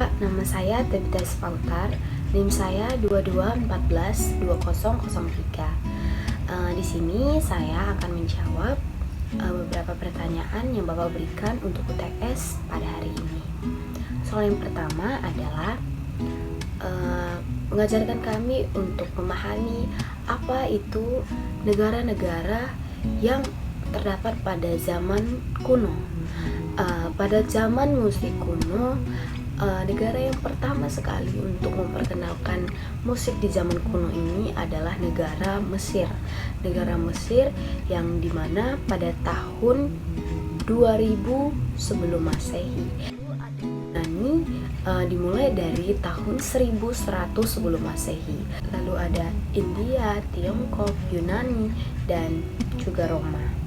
Pak, nama saya Tabita Spautar, NIM saya 22142003. Di sini saya akan menjawab beberapa pertanyaan yang Bapak berikan untuk UTS pada hari ini. Soal yang pertama adalah mengajarkan kami untuk memahami apa itu negara-negara yang terdapat pada zaman kuno. Pada zaman musik kuno, negara yang pertama sekali untuk memperkenalkan musik di zaman kuno ini adalah negara Mesir. Negara Mesir yang dimana pada tahun 2000 sebelum Masehi. Yunani dimulai dari tahun 1100 sebelum Masehi. Lalu ada India, Tiongkok, Yunani, dan juga Roma.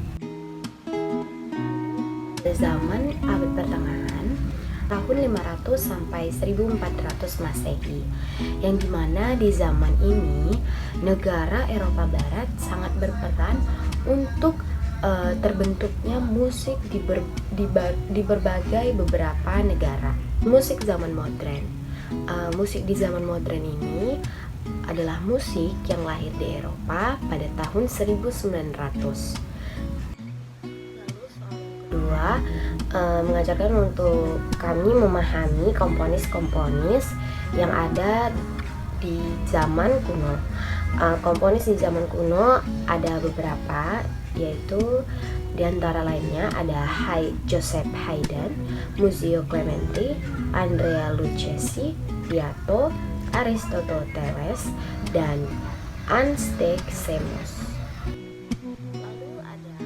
Zaman abad pertengahan tahun 500 sampai 1400 Masehi, yang dimana di zaman ini negara Eropa Barat sangat berperan untuk terbentuknya musik di berbagai beberapa negara. Musik zaman modern. Musik di zaman modern ini adalah musik yang lahir di Eropa pada tahun 1900. Kedua, mengajarkan untuk kami memahami komponis-komponis yang ada di zaman kuno. Komponis di zaman kuno ada beberapa, yaitu diantara lainnya ada Joseph Haydn, Muzio Clementi, Andrea Lucchesi, Pietro, Aristoteles, dan Anastasios.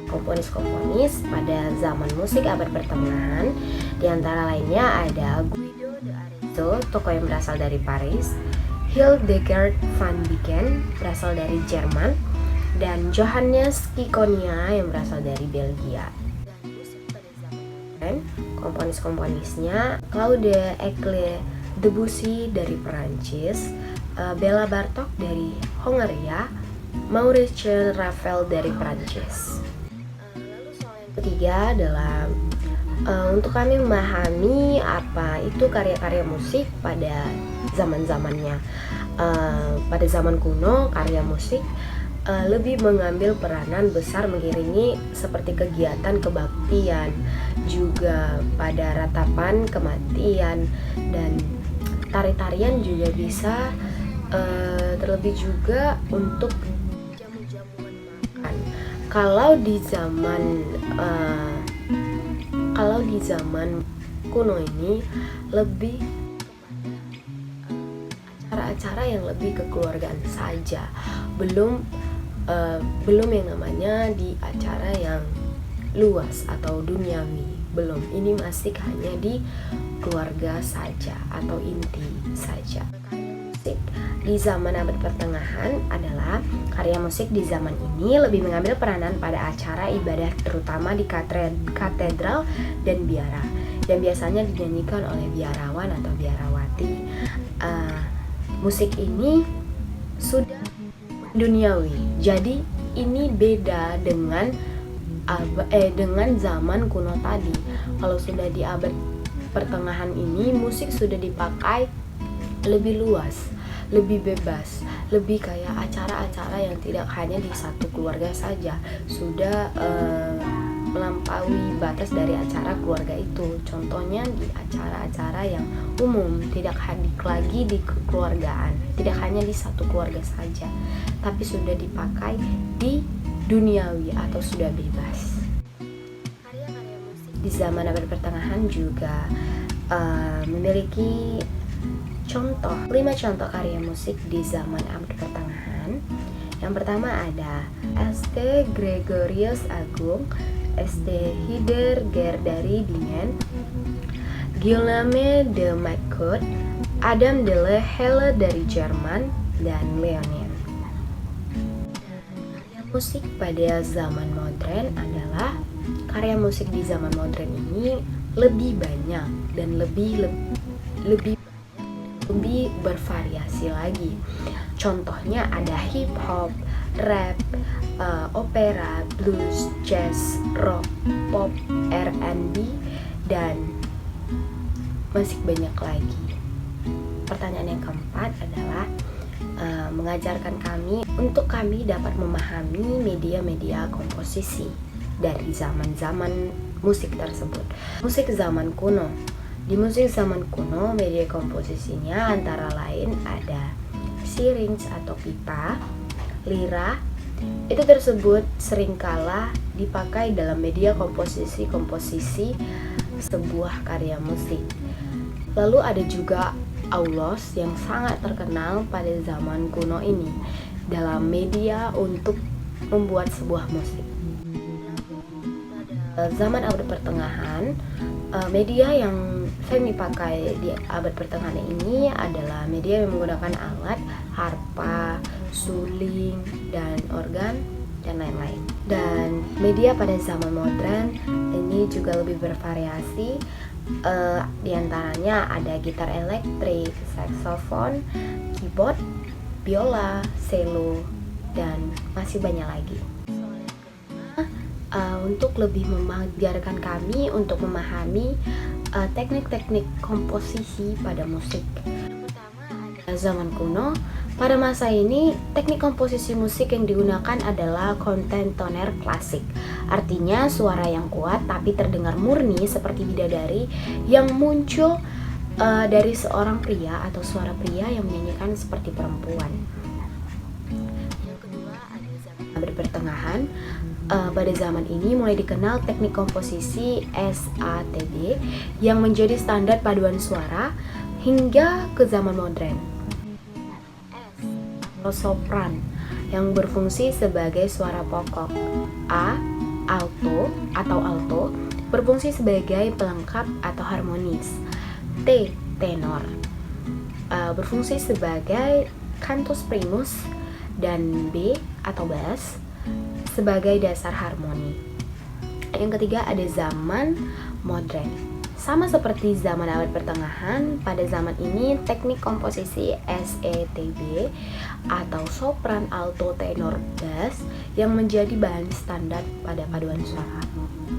Komponis-komponis pada zaman musik abad pertengahan, diantara lainnya ada Guido de Arezzo, tokoh yang berasal dari Paris, Hildegard van Bingen berasal dari Jerman, dan Johannes Kikonia yang berasal dari Belgia. Dan komponis-komponisnya Claude Aigle Debussy dari Perancis, Bela Bartok dari Hongaria, Maurice Ravel dari Perancis. Ketiga adalah untuk kami memahami apa itu karya-karya musik pada zaman-zamannya. Pada zaman kuno, karya musik lebih mengambil peranan besar mengiringi seperti kegiatan kebaktian, juga pada ratapan kematian, dan tari-tarian juga bisa, terlebih juga untuk jamu-jamuan makan. Kalau di zaman kuno ini lebih acara-acara yang lebih kekeluargaan saja, belum yang namanya di acara yang luas atau duniawi, belum. Ini masih hanya di keluarga saja atau inti saja. Musik di zaman abad pertengahan adalah karya musik di zaman ini lebih mengambil peranan pada acara ibadah, terutama di katedral dan biara, yang biasanya dinyanyikan oleh biarawan atau biarawati. Musik ini sudah duniawi, jadi ini beda dengan zaman kuno tadi. Kalau sudah di abad pertengahan ini, musik sudah dipakai lebih luas, lebih bebas, lebih kayak acara-acara yang tidak hanya di satu keluarga saja, sudah melampaui batas dari acara keluarga itu. Contohnya di acara-acara yang umum, tidak hadir lagi di kekeluargaan, tidak hanya di satu keluarga saja, tapi sudah dipakai di duniawi atau sudah bebas. Karya-karya musik di zaman abad pertengahan juga memiliki 5 contoh karya musik di zaman abad pertengahan. Yang pertama ada St. Gregorius Agung, St. Hildegard dari Bingen, Guillaume de Maquet, Adam de la Helle dari Jerman, dan Leonin. Karya musik pada zaman modern adalah karya musik di zaman modern ini lebih banyak dan lebih bervariasi lagi. Contohnya ada hip hop, rap, opera, blues, jazz, rock, pop, R&B, dan masih banyak lagi. Pertanyaan yang keempat adalah mengajarkan kami untuk kami dapat memahami media-media komposisi dari zaman-zaman musik tersebut. Musik zaman kuno. Di musik zaman kuno, media komposisinya antara lain ada syrinx atau pipa, lira. Itu tersebut seringkala dipakai dalam media komposisi sebuah karya musik. Lalu ada juga aulos yang sangat terkenal pada zaman kuno ini dalam media untuk membuat sebuah musik. Zaman abad pertengahan, media yang sering dipakai di abad pertengahan ini adalah media yang menggunakan alat harpa, suling, dan organ, dan lain-lain. Dan media pada zaman modern ini juga lebih bervariasi. Di antaranya ada gitar elektrik, saksofon, keyboard, biola, cello, dan masih banyak lagi. Untuk lebih mengajarkan kami untuk memahami teknik-teknik komposisi pada musik. Zaman kuno, pada masa ini teknik komposisi musik yang digunakan adalah kontentoner klasik. Artinya suara yang kuat tapi terdengar murni seperti bidadari yang muncul dari seorang pria atau suara pria yang menyanyikan seperti perempuan. Yang kedua ada zaman abad pertengahan. Pada zaman ini mulai dikenal teknik komposisi SATB yang menjadi standar paduan suara hingga ke zaman modern. Sopran yang berfungsi sebagai suara pokok. A, alto atau alto berfungsi sebagai pelengkap atau harmonis. T, tenor berfungsi sebagai cantus primus, dan B atau bass sebagai dasar harmoni. Yang ketiga ada zaman modern. Sama seperti zaman abad pertengahan, pada zaman ini teknik komposisi SETB atau sopran, alto, tenor, bass yang menjadi bahan standar pada paduan suara.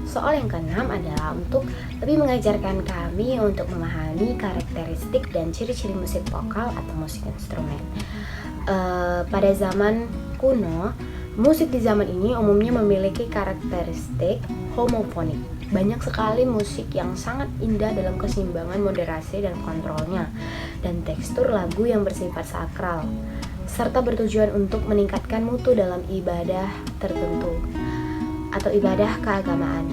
Soal yang keenam adalah untuk lebih mengajarkan kami untuk memahami karakteristik dan ciri-ciri musik vokal atau musik instrumen. Pada zaman kuno, musik di zaman ini umumnya memiliki karakteristik homofonik. Banyak sekali musik yang sangat indah dalam keseimbangan moderasi dan kontrolnya, dan tekstur lagu yang bersifat sakral, serta bertujuan untuk meningkatkan mutu dalam ibadah tertentu atau ibadah keagamaan.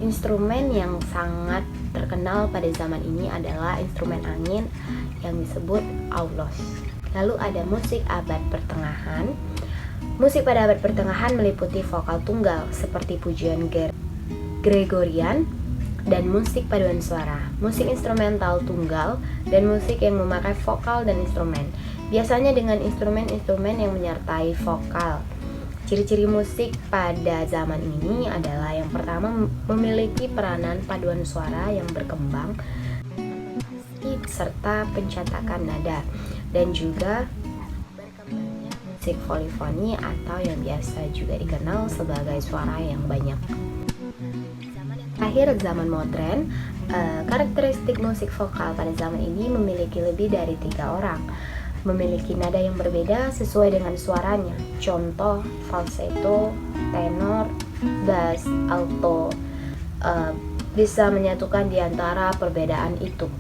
Instrumen yang sangat terkenal pada zaman ini adalah instrumen angin yang disebut aulos. Lalu ada musik abad pertengahan. Musik pada abad pertengahan meliputi vokal tunggal seperti pujian Gregorian dan musik paduan suara, musik instrumental tunggal, dan musik yang memakai vokal dan instrumen, biasanya dengan instrumen-instrumen yang menyertai vokal. Ciri-ciri musik pada zaman ini adalah yang pertama memiliki peranan paduan suara yang berkembang serta pencetakan nada, dan juga berkembangnya musik polifoni atau yang biasa juga dikenal sebagai suara yang banyak. Akhir zaman modern, karakteristik musik vokal pada zaman ini memiliki lebih dari 3 orang, memiliki nada yang berbeda sesuai dengan suaranya. Contoh, falsetto, tenor, bass, alto, bisa menyatukan di antara perbedaan itu.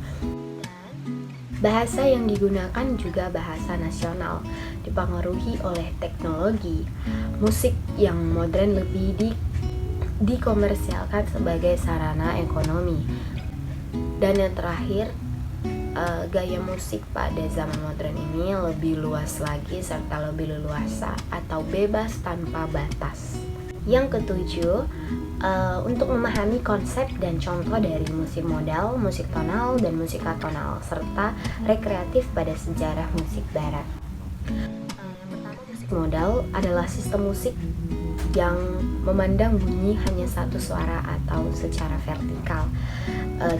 Bahasa yang digunakan juga bahasa nasional, dipengaruhi oleh teknologi. Musik yang modern lebih dikomersialkan sebagai sarana ekonomi. Dan yang terakhir, gaya musik pada zaman modern ini lebih luas lagi serta lebih leluasa atau bebas tanpa batas. Yang ketujuh, untuk memahami konsep dan contoh dari musik modal, musik tonal, dan musik atonal, serta rekreatif pada sejarah musik barat. Yang pertama, musik modal adalah sistem musik yang memandang bunyi hanya satu suara atau secara vertikal.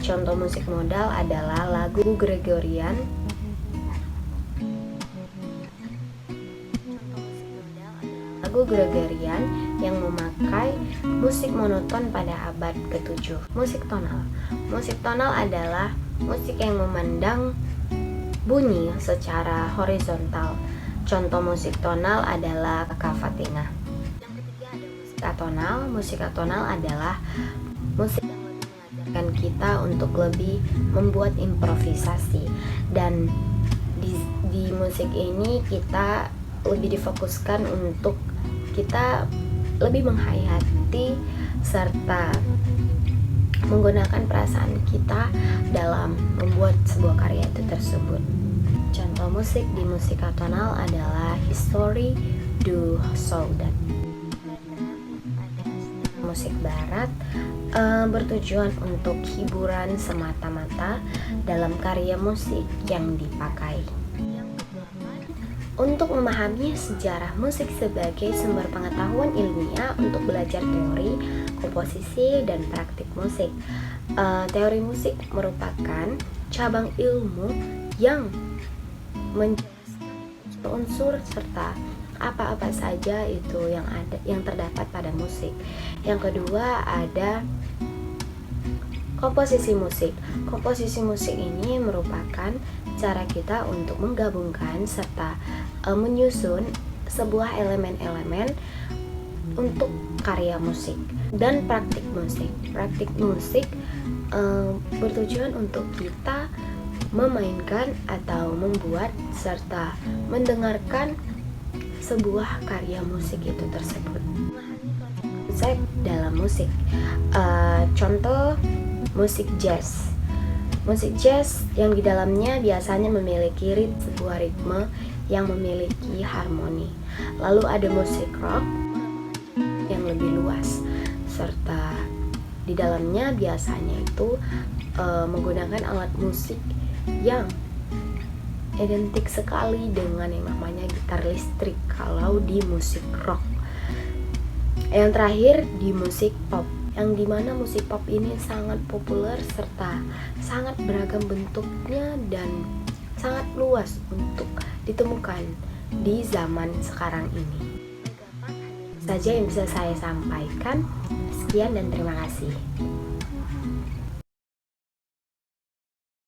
Contoh musik modal adalah lagu Gregorian. Lagu Gregorian yang memakai musik monoton pada abad ke-7. Musik tonal. Musik tonal adalah musik yang memandang bunyi secara horizontal. Contoh musik tonal adalah kavatina. Yang ketiga ada musik atonal. Musik atonal adalah musik yang lebih mengajarkan kita untuk lebih membuat improvisasi, dan di musik ini kita lebih difokuskan untuk kita lebih menghayati serta menggunakan perasaan kita dalam membuat sebuah karya itu tersebut. Contoh musik di musik atonal adalah History du Soldat. Musik barat bertujuan untuk hiburan semata-mata dalam karya musik yang dipakai. Untuk memahami sejarah musik sebagai sumber pengetahuan ilmiah untuk belajar teori, komposisi, dan praktik musik. Teori musik merupakan cabang ilmu yang menjelaskan unsur serta apa-apa saja itu yang terdapat pada musik. Yang kedua ada komposisi musik. Komposisi musik ini merupakan cara kita untuk menggabungkan serta menyusun sebuah elemen-elemen untuk karya musik. Dan praktik musik. Praktik musik bertujuan untuk kita memainkan atau membuat serta mendengarkan sebuah karya musik itu tersebut. Konsep dalam musik. Contoh musik jazz. Musik jazz yang di dalamnya biasanya memiliki sebuah ritme yang memiliki harmoni. Lalu ada musik rock yang lebih luas, serta di dalamnya biasanya itu menggunakan alat musik yang identik sekali dengan yang namanya gitar listrik kalau di musik rock. Yang terakhir di musik pop, yang dimana musik pop ini sangat populer serta sangat beragam bentuknya dan sangat luas untuk ditemukan di zaman sekarang ini. Saja yang bisa saya sampaikan. Sekian dan terima kasih.